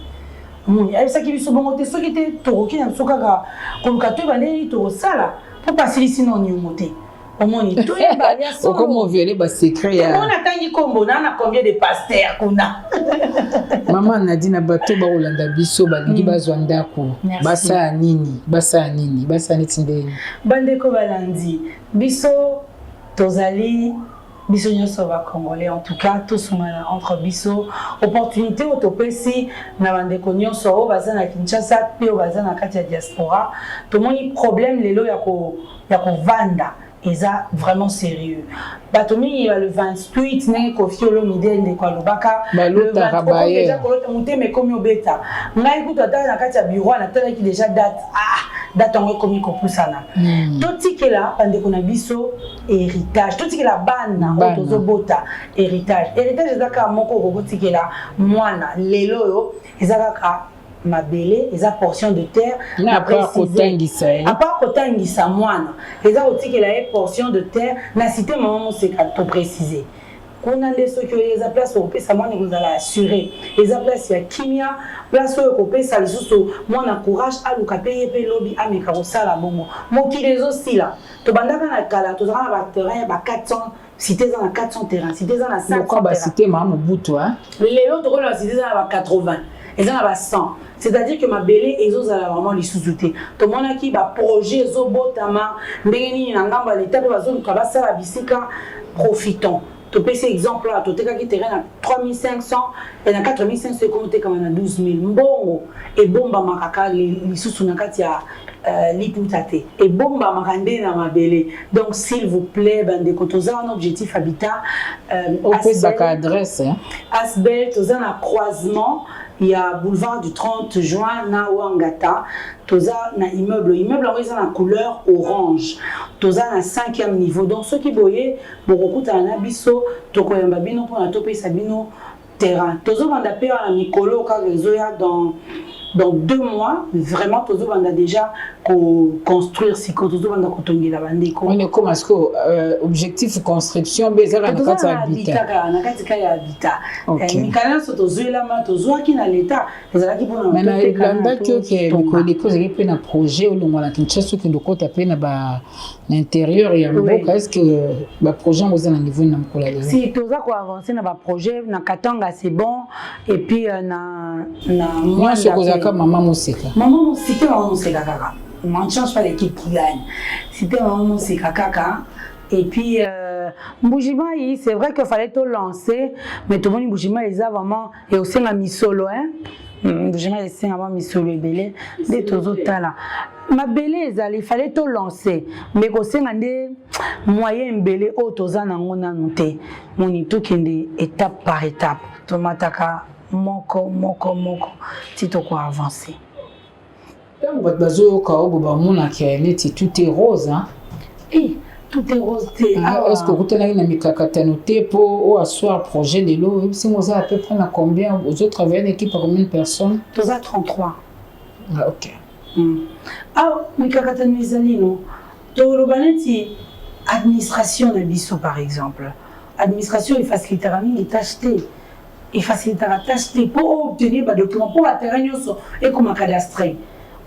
Il y a des qui vivent sur bon côté, ceux qui étaient toro qui n'ont pas comme quand tu vas aller au sala pour passer ici non ni au monter. Comment violer bas secret on attend y combo na combien de pasteurs qu'on a maman Nadine bato ba Olanda biso balingi bazwanda ko basa nini tindeni bande ko balandi biso tozali biso nyonso ba congolais en tout cas tous entre biso opportunité otopesi na bande ko nyonso o bazana Kinshasa pe o bazana kati ya diaspora to moni problème lelo ya ko vanda. Eza vraiment sérieux. Batomi le 28 né kofiolo midel de kwa lobaka le 23 déjà ko monter mais comme obeta. Ngai kuta ta na kati ya bureau na tala ki déjà date en komi ko pusana. Toti ke la pande ko na biso héritage. Toti ke la bana otozo bota héritage. Héritage ezaka moko ko tiki la mwana lelo yo ezaka mabele eza portion de terre na part kotangisa à part kotangisa mwana eza otikela portion de terre na cité maman c'est to préciser kuna nde soki eza place okopesa mwana ekozala assuré eza place ya kimia place oyo okopesa lisusu mwana courage aluka mpe ye mpe lobi ameka kosala bongo mokili ezosila tobandaka na kala tozalaka na baterrain ya ba 400 cité eza na 400 terrain cité eza na 500 basité mama mobutu lelo tokola basité eza na ba 80 eza na ba 100 c'est-à-dire que mabele ezozala vraiment lisusu te tomonaki baprojet ezobotama ndenge nini na ngambo ya leta mpe bazoluka basala bisika profitons topesi exemple là totekaki terrain na 3500 et na 4500 ekomotekama na 12000 mbongo ebombamaka kaka lisusu na kati ya liputa te ebombamaka nde na mabele donc s'il vous plaît bandeko toza un objectif habitat opesaka adresse asbel toza na croisement il y a boulevard du 30 juin na Wangata toza na immeuble yango eza na couleur orange toza na 5e niveau donc ceux qui boye bokokuta na biso tokoyamba bino mpona topesa bino terrain tozobanda mpe wana mikolo kaka ezoya dans 2 mois vraiment tozobanda déjà construire siko tozobanda kotongela bandeko on est comme est-ce que objectif construction bezala na kati ya habitat na kati ya habitat mikala so tozoelama tozwaki na leta ezalaki mpona mais na landa que mikolo ekozaki mpe na projet olongo na Kinshasa okende okota mpe na l'intérieur ya mboka est-ce que baprojet yango eza na niveau na mokolo ya lelo si toza koavance na baprojet na Katanga c'est bon et puis na nyonso kozalaka mama moseka kaka on ne change pas l'équipe qui gagne c'était maman moseka kaka et puis Mbujima c'est vrai qu'il fallait tout lancer mais tout le monde Mbujima ils a vraiment et aussi la misolo Mbujima ils sont vraiment misolo belé des tozotala mabele ezali fallait tout lancer mais kosenga nde moyen mbele o toza nango nanu te moni tokende étape par étape tomataka moko tito ko avancer donc bato bazoyoka oyo bamonaka neti tout est rose tout est rose te est-ce que okutanaki na mikakatano te mpo oyo assoir projet lelo oyebisinga oza à peu près na combien ozotravaille na équipe à combien de personnes toza 33 ok mikakatano ezali no toloba neti administration na biso par exemple administration efacilitaka mingi tâche te efacilitaka tâche te mpo obtenir badocument mpo baterrain nyonso ekoma cadastre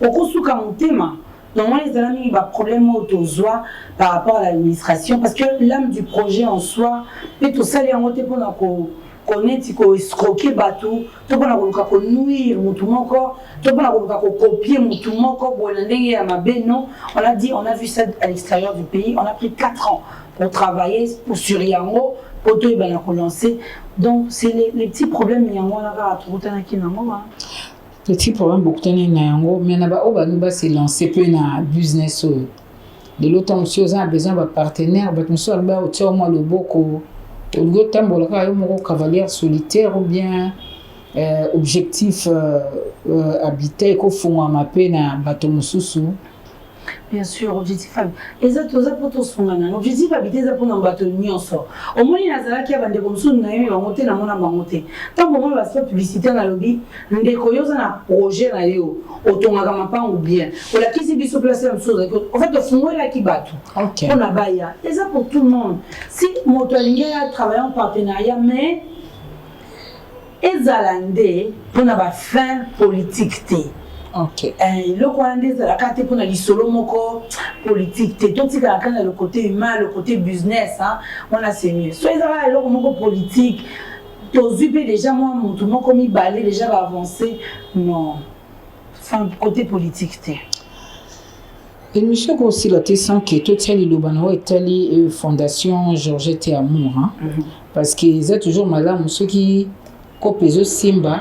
okosuka motema normalement ezala mingi baproblème oyo tozwa par rapport à l'administration parce que l'âme du projet en soi mpe tosali yango te mpona koneti koescroquer bato to mpona koluka konuire motu moko to mpona koluka kokopie motu moko boye na ndenge ya mabe non on a dit on a vu ça à l'extérieur du pays on a pris 4 ans pour travailler sur yango po toyebana kolancer donc c'est les petits problèmes yango wana kaka tokutanaki nango petit problème bokutani na yango mais na baoyo bano base lancer mpe na business oyo lelo ntango mosusu oza na besoin bapartenaire bato mosusu aloba otia mwa loboko olingi otambola kaka yo moko cavalière solitaire ou bien objectif habitat ekofungwama mpe na bato mosusu bien sûr objectif eza toza mpo tosungana objectif habité eza mpona bato nyonso omoni nazalaki ya bandeko mosusu nayebi bango te namona bango te ntango omoni baspa publicité nalobi ndeko yo oza na projet na yo otongaka mapango bien olakisi biso place ya mosusu ozalaki en fait ofungolaki bato mpona baya eza pour tout le monde si moto alingi atravaille en partenariat mais ezala nde mpona bafin politique te ok eloko wana nde ezalaka te mpona lisolo moko politique te totikalaka na le côté humain le côté business wana c'est mieux so ezalaka eloko moko politique tozwi mpe déjà mwa motu moko mibale déjà baavance non enfin côté politique te émission kosila te sans ke totia liloba na oyo etali fondation Georgette Amour parce que eza toujours malamu soki kope ezosimba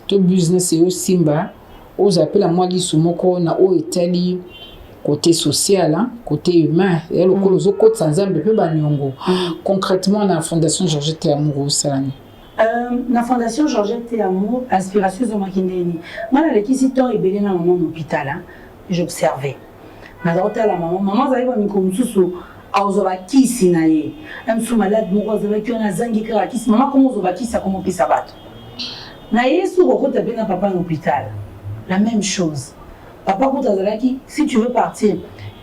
to business yo simba oza appela mwa lisu moko na oyo etali côté social côté humain ya lokolo ozokotisa nzambe mpe baniongo concrètement na fondation Georgette Amour osalani na fondation Georgette Amour inspiration ezomaki ndeni nga nalekisi temps ebele na mama na hôpital j'observais nazakotala mama azali bamiko mosusu azwa bakisi na ye mosusu malade moko azalaki wana azangi kaka kisi mama komo ozwa bakisi akomopesa bato na yesu kokota pe na papa na hôpital la même chose papa kota azalaki si tu veux partir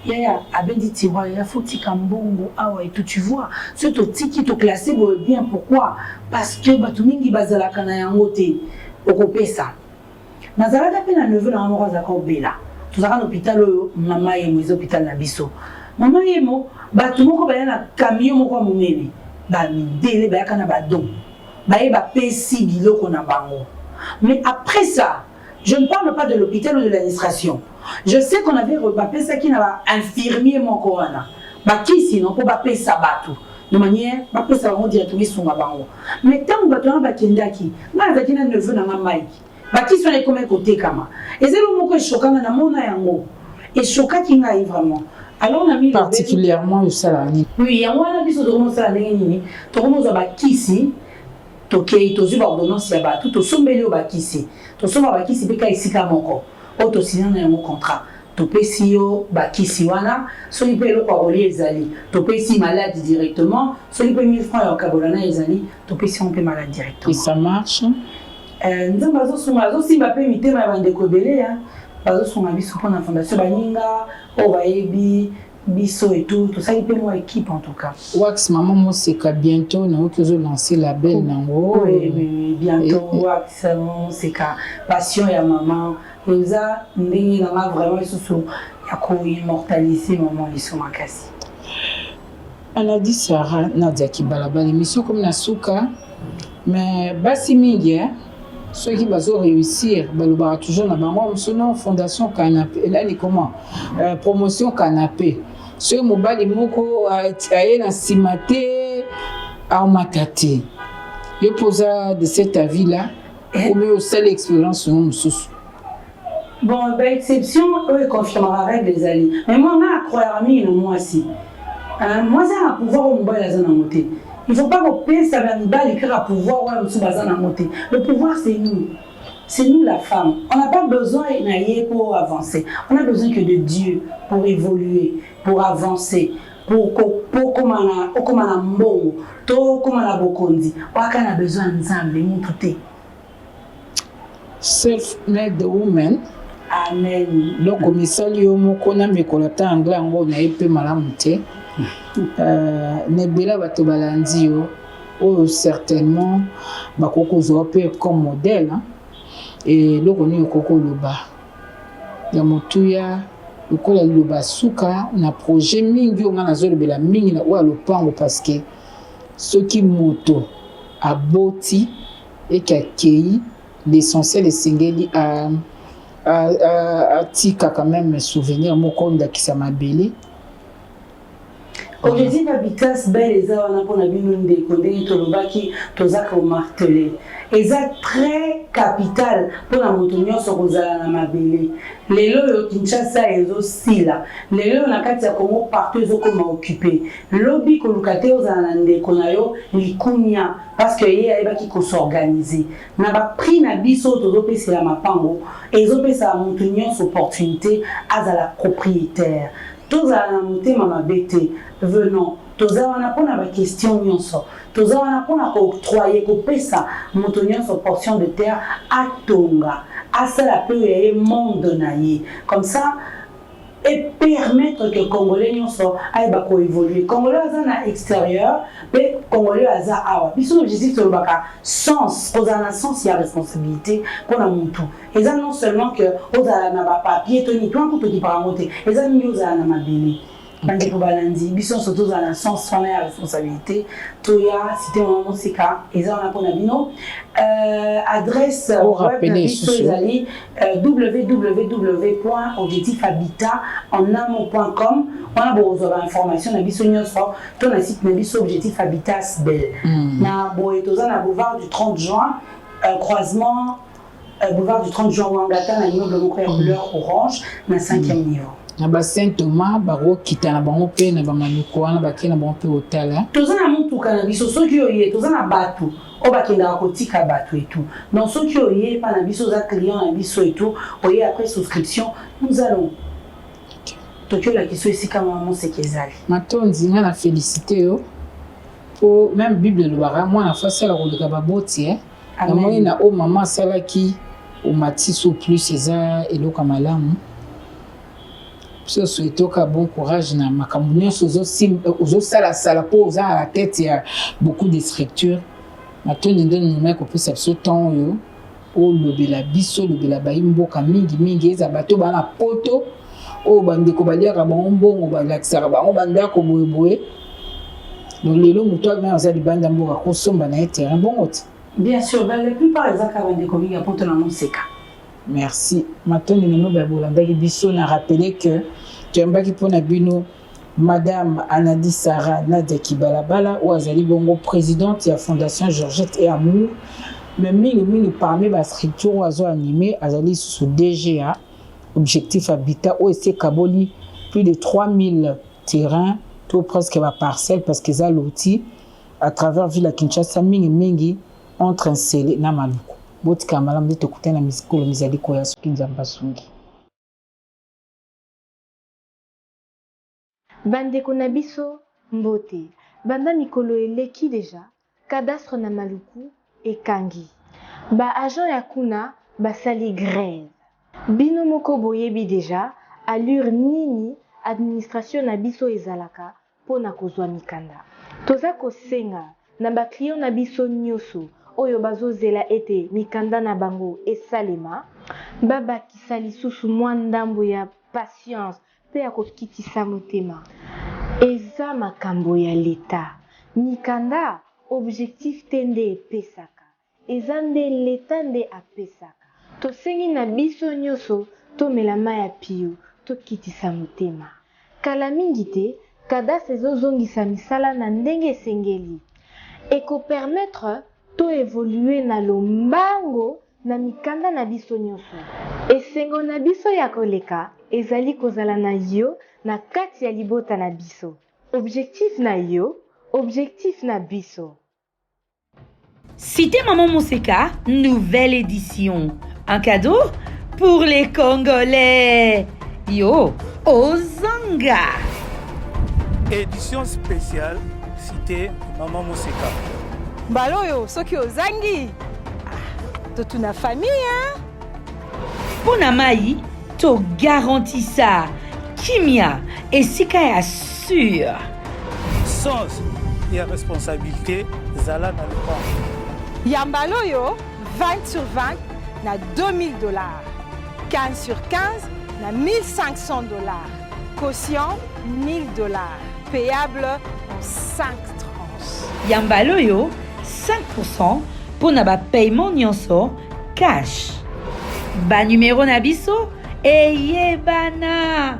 Yaya, abendi tiroir, il faut tika mbongo, awa et tout, tu vois. Ce tiki to classé bien, pourquoi? Parce que batumingi bazala kana yangote, okope ça. Nazalaka pe na neveu na moko za ko bela. Tozaka na hôpital mama yemo, hôpital na biso. Mama yemo, batu moko ba na camion moko monene. Ba midele ba kana ba don. Ba e ba pesi biloko na bango. Mais après ça, je ne parle pas de l'hôpital ou de l'administration. Je sais qu'on avait repapé ça qui n'a infirmier mon corona. Bah qui sinon pour bapé ça batou. De manière, bapé ça on dit à tous les sons à bango. Mais tant que batou na bakindaki, na zakina ne veut na mamaiki. Bah qui sont les comme côté kama. Et c'est le mot que choquant na mona yango. Et choquant qui n'a vraiment. Alors on a mis particulièrement le salami. Oui, yango na biso de comment ça nini. To comment ça ba kisi. Tokei tozu ba ordonnance ya batou to sombeli o ba kisi. To somba ba kisi pe ka isika moko. Auto signé na mon contrat. Topesi yo ba kisi wana, so li pe lo paroli ezali. Topesi malade directement, so li pe 1000 francs ya kabolana ezali, topesi on pe malade directement. Et ça marche? Nzamba zo suma zo simba pe mitema ya bandeko belé hein. Bazo suma biso pour la fondation baninga, o baebi biso et tout ça il peut moi équipe en tout cas. Wax maman moi c'est que bientôt nous que je lancer la belle nango. Oui, bientôt Wax maman c'est que passion ya maman. Nous avons vraiment immortalisé maman liso makasi. On a dit Sarah Nadia qui balaba l'émission comme Nasuka mais basi mingi ceux qui vont réussir balobara toujours na bango son fondation canapé là ni comment promotion canapé ce mobali moko aye na simate a matate je posa de cette avis là ou mieux seule expérience non sous. Bon, ben, exception, eux confirmera règle des alliés. Mais moi, on a croire à moi aussi. Moi, j'ai un pouvoir au mobile à Zanamoté. Il ne faut pas qu'on paye ça vers le écrire à pouvoir au Zanamoté. Le pouvoir, c'est nous. C'est nous, la femme. On n'a pas besoin d'aller pour avancer. On a besoin que de Dieu pour évoluer, pour avancer. Pour comme on a bon, comme on a bokondi. On a besoin de Nzambe, nous tout est. Self-made woman. Amen. Donc, comme ça, il y a un mécolata anglais, on a peu malamute. Nebela batobalandi yo, certainement, bakoko zope comme modèle. Et le koni koko loba. Ya motuya, le kola loba suka, na projet mingi on a zolo bela mingi na wa lopango parce que ce qui moto a boti et qui a accueilli l'essentiel est singeli à tika quand même souvenir mokonda qui ça m'a belé. Objectif Habitat bel les on a pour la bino de condé tolobaki tozaka martelé. Eza très capital pour la montagne sur kozala na mabele. Lelo yo Kinshasa ezo sila. Lelo na kati ya Congo partout ezo koma occupé. Lobby kolukate ozala ndeko na yo likunya parce que ye ayebaki ko s'organiser. Na ba prix na biso tozopesa ya mapango ezopesa la montagne opportunité azala propriétaire. Tozala na motema mabete venons tozala na pona ba question nyonso tozala na pona ko octroyer ko pesa motonyo so portion de terre à Tonga à cela peut y monde naïe comme ça et permettre que Congolais nyonso aille ba ko évoluer Congolais à extérieur mais Congolais à awa biso objectif to baka sens ozala sens ya responsabilité pour la montou et ça non seulement que ozala na ba papier toni toi ko to di paramote et ça ni ozala na mabeli. Bande pour balandi, bison surtout dans la sens sans la responsabilité. Toya, c'était un moment c'est cas. Et ça on a pour Nabino. Adresse web www.objectifhabitat.com. On a besoin d'informations. On a besoin d'informations. Ton site Nabiso Objectif Habitat Belle. Na boetosa na boulevard du 30 juin croisement boulevard du 30 juin Ouangata na immeuble couleur orange na 5e niveau. Na ba Saint-Thomas baro kita na bango pe na bamamiko wana bakena bango pe hôtel tozana mutuka na biso soki oye tozana batu o bakenda kotika batu et tout donc soki oye pa na biso za client na biso et tout oye après souscription nous allons tokyo la question ici quand maman c'est kezali matondi nga na félicité yo pour même bible le bara moi na face la koleka baboti na moi na o maman salaki o matiso plus eza eloko malamu biso souhaitoka bon courage na makambo nyonso ozosalasala mpo oza à la tête ya beaucoup de structures matondi nde nima kopesa biso temps oyo olobela biso olobela bayi mboka mingi eza bato bana poto oyo bandeko baliaka bango mbongo balakisaka bango bandako boyeboye donc lelo moto amai aza libanda mboka kosomba na ye terrain bongo te. Bien sûr, la plupart des accords de communes pour tout le monde c'est merci. Matondi nino babolandaki biso na rappeler que toyambaki mpona bino Madame Anadi Sarah Nadia Kibalabala ou azali bongo présidente de la Fondation Georgette et Amour. Mais mingi parmi les structures oiseaux animés azali sous DGA Objectif Habitat ou c'est Kaboli plus de 3000 terrains tout presque ma parcelle parce que ça l'outil à travers ville à Kinshasa mingi entre un scellé na maluku. Botika malam de tokuta na misikolo mizali ko ya suki nzamba sungi. Bandeko na biso mbote banda mikolo eleki deja cadastre na maluku ekangi ba agent ya kuna basali grève bino moko boyebi deja allure nini administration na biso ezalaka pona kozwa mikanda toza kosenga na ba client na biso nyoso oyo bazozela ete mikanda na bango esalema babakisa lisusu mwa ndambo ya patience pe ya kokitisa motema eza makambo ya leta mikanda objectif te nde epesaka eza nde leta nde apesaka tosengi na biso nyonso tomela mai ya pio tokitisa motema kala mingi te kadastre ezozongisa misala na ndenge esengeli ekopermettre to évoluer na lombango na mikanda na biso nyonso esengo na biso ya koleka ezali kozala na yo na kati ya libota na biso objectif na yo objectif na biso. Cité Maman Moseka, nouvelle édition. Un cadeau pour les Congolais. Yo, Ozanga. Édition spéciale Cité Maman Moseka. Baloyo, soki ozangi. Toute une famille, hein? Ponamai, to garantit ça. Kimia et Sika assure. Sens et responsabilité, Zala na le pas. Yambaloyo, 20 sur 20, na $2000. 15 sur 15, na $1500. Caution, $1000. Payable en 5 tranches. Yambaloyo, 5% pour naba paiement nyonso cash. Ba numéro nabiso et yebana.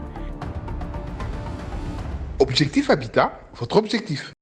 Objectif Habitat, votre objectif.